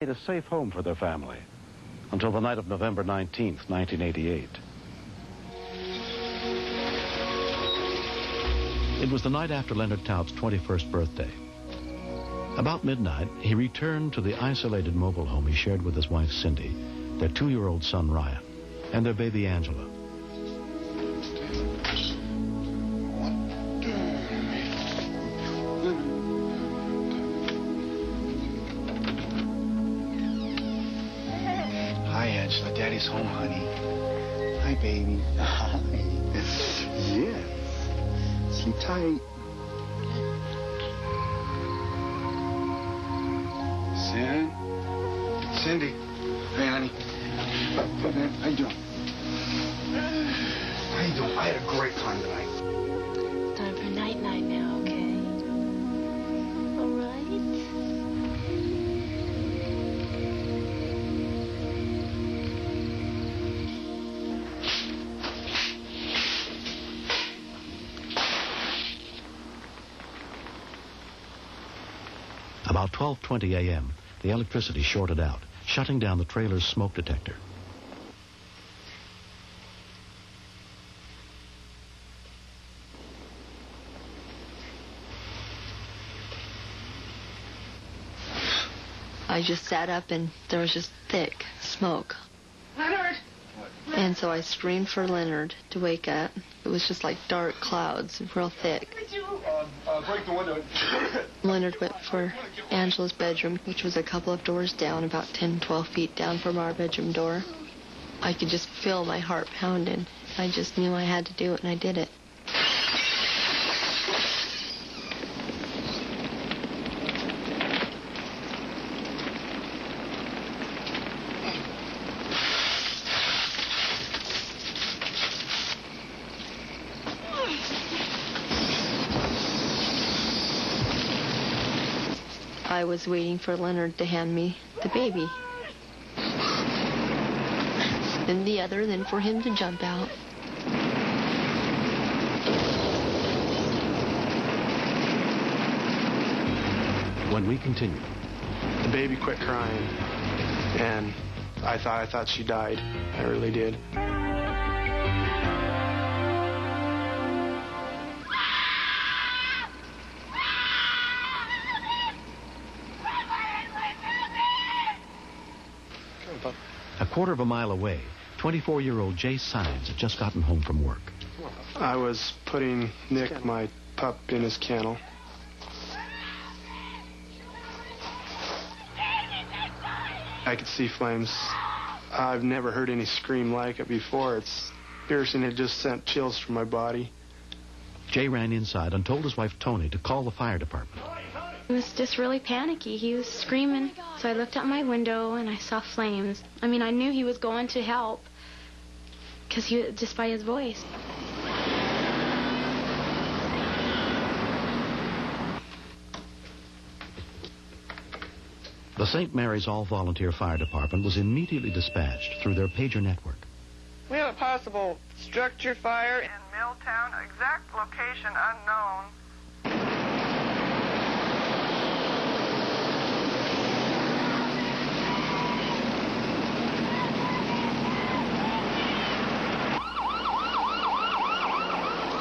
made a safe home for their family until the night of November 19th, 1988. It was the night after Leonard Tout's 21st birthday. About midnight, he returned to the isolated mobile home he shared with his wife, Cindy, their 2-year-old son, Ryan, and their baby, Angela. Hi, Angela. Daddy's home, honey. Hi, baby. Hi. Yes. Sleep tight. Cindy. Hey, honey. Hey, man. How you doing? How you doing? I had a great time tonight. Time for night-night now, okay? All right? About 12:20 a.m., the electricity shorted out, shutting down the trailer's smoke detector. I just sat up and there was just thick smoke. Leonard! And so I screamed for Leonard to wake up. It was just like dark clouds, real thick. Break the window. Leonard went for Angela's bedroom, which was a couple of doors down, about 10, 12 feet down from our bedroom door. I could just feel my heart pounding. I just knew I had to do it, and I did it. I was waiting for Leonard to hand me the baby. Then the other, then for him to jump out. When we continue, the baby quit crying, and I thought she died. I really did. a quarter of a mile away, 24-year-old Jay Sines had just gotten home from work. I was putting Nick, my pup, in his kennel. I could see flames. I've never heard any scream like it before. It's piercing. It just sent chills through my body. Jay ran inside and told his wife, Tony, to call the fire department. He was just really panicky. He was screaming. So I looked out my window and I saw flames. I mean, I knew he was going to help because just by his voice. The St. Mary's All-Volunteer Fire Department was immediately dispatched through their pager network. We have a possible structure fire in Milltown, exact location unknown.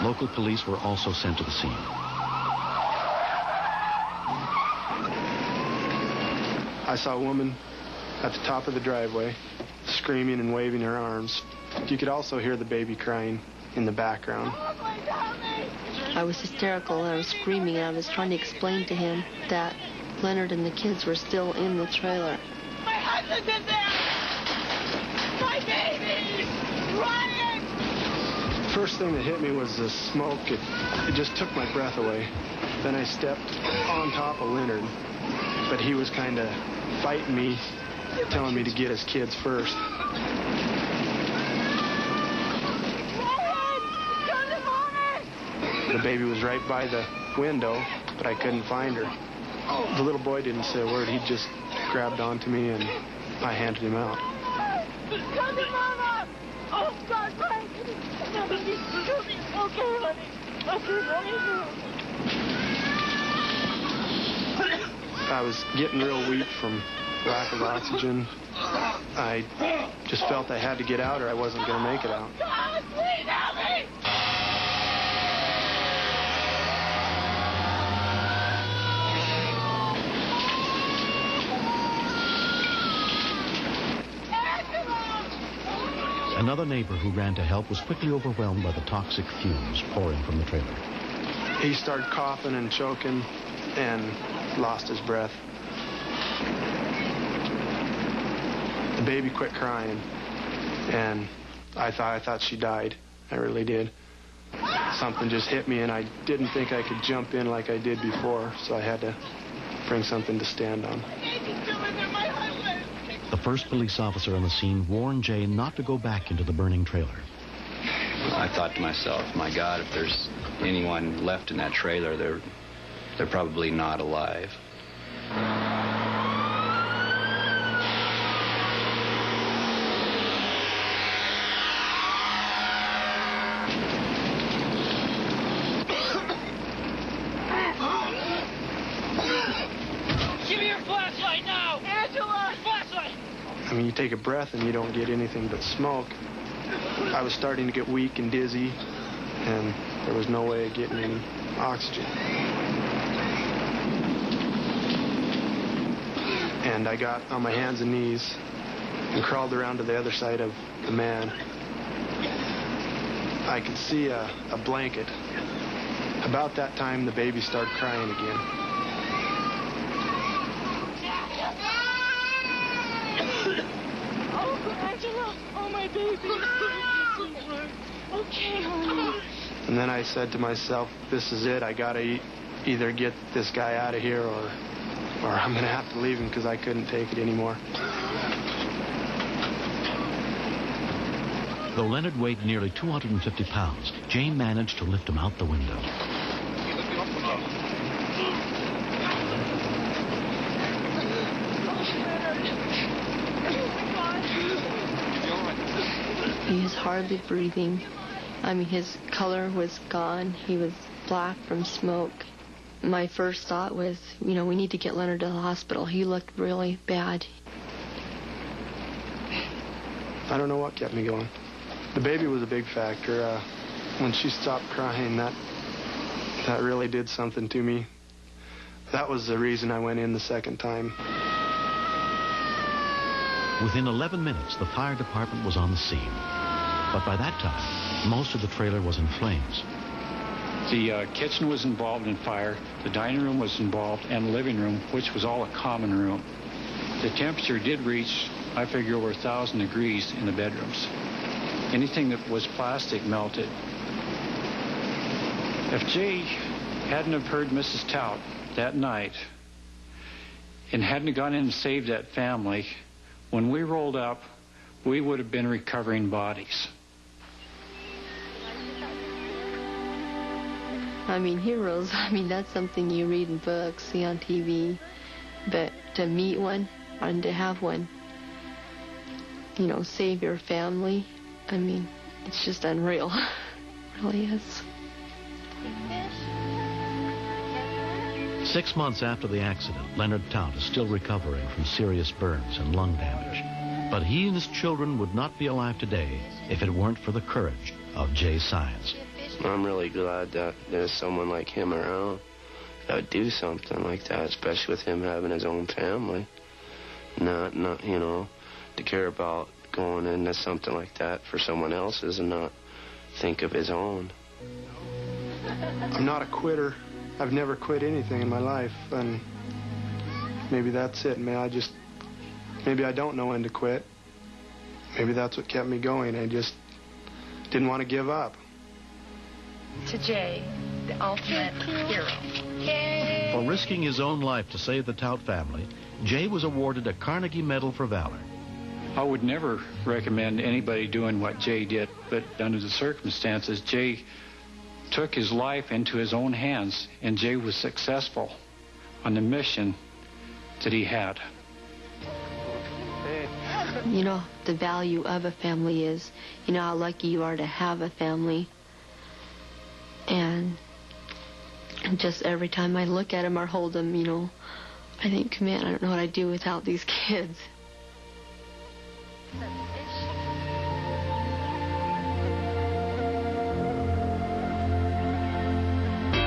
Local police were also sent to the scene. I saw a woman at the top of the driveway screaming and waving her arms. You could also hear the baby crying in the background. I was hysterical. I was screaming, and I was trying to explain to him that Leonard and the kids were still in the trailer. My husband's in there! My baby! Ryan! First thing that hit me was the smoke. It just took my breath away. Then I stepped on top of Leonard, but he was kind of fighting me, telling me to get his kids first. The baby was right by the window, but I couldn't find her. The little boy didn't say a word. He just grabbed onto me, and I handed him out. Come to Mama! Oh, God, Frank! Okay, honey. I was getting real weak from lack of oxygen. I just felt I had to get out or I wasn't going to make it out. God, please help me! Another neighbor who ran to help was quickly overwhelmed by the toxic fumes pouring from the trailer. He started coughing and choking and lost his breath. The baby quit crying, and I thought she died. I really did. Something just hit me, and I didn't think I could jump in like I did before, so I had to bring something to stand on. The first police officer on the scene warned Jay not to go back into the burning trailer. I thought to myself, my God, if there's anyone left in that trailer, they're probably not alive. Give me your flashlight now! Angela! Flashlight! I mean, you take a breath and you don't get anything but smoke. I was starting to get weak and dizzy, and there was no way of getting any oxygen. And I got on my hands and knees and crawled around to the other side of the man. I could see a blanket. About that time, the baby started crying again. Oh, Angela! Oh, my baby! Okay, honey. And then I said to myself, this is it. I gotta either get this guy out of here or I'm gonna have to leave him because I couldn't take it anymore. Though Leonard weighed nearly 250 pounds, Jay managed to lift him out the window. He was hardly breathing. I mean, his color was gone. He was black from smoke. My first thought was, we need to get Leonard to the hospital. He looked really bad. I don't know what kept me going. The baby was a big factor. When she stopped crying, that really did something to me. That was the reason I went in the second time. Within 11 minutes, the fire department was on the scene. But by that time, most of the trailer was in flames. The kitchen was involved in fire, the dining room was involved, and the living room, which was all a common room. The temperature did reach, I figure, over 1,000 degrees in the bedrooms. Anything that was plastic melted. If Jay hadn't have heard Mrs. Tout that night and hadn't gone in and saved that family, when we rolled up, we would have been recovering bodies. I mean, heroes, that's something you read in books, see on TV. But to meet one and to have one, save your family, it's just unreal. It really is. 6 months after the accident, Leonard Tout is still recovering from serious burns and lung damage. But he and his children would not be alive today if it weren't for the courage of Jay Science. I'm really glad that there's someone like him around that would do something like that, especially with him having his own family. Not to care about going into something like that for someone else's and not think of his own. I'm not a quitter. I've never quit anything in my life, and maybe that's it. Maybe I don't know when to quit. Maybe that's what kept me going. I just didn't want to give up. To Jay, the ultimate hero. Yay! For risking his own life to save the Tout family, Jay was awarded a Carnegie Medal for Valor. I would never recommend anybody doing what Jay did, but under the circumstances, Jay took his life into his own hands, and Jay was successful on the mission that he had. The value of a family is, how lucky you are to have a family. And just every time I look at him or hold him, I think, man, I don't know what I'd do without these kids.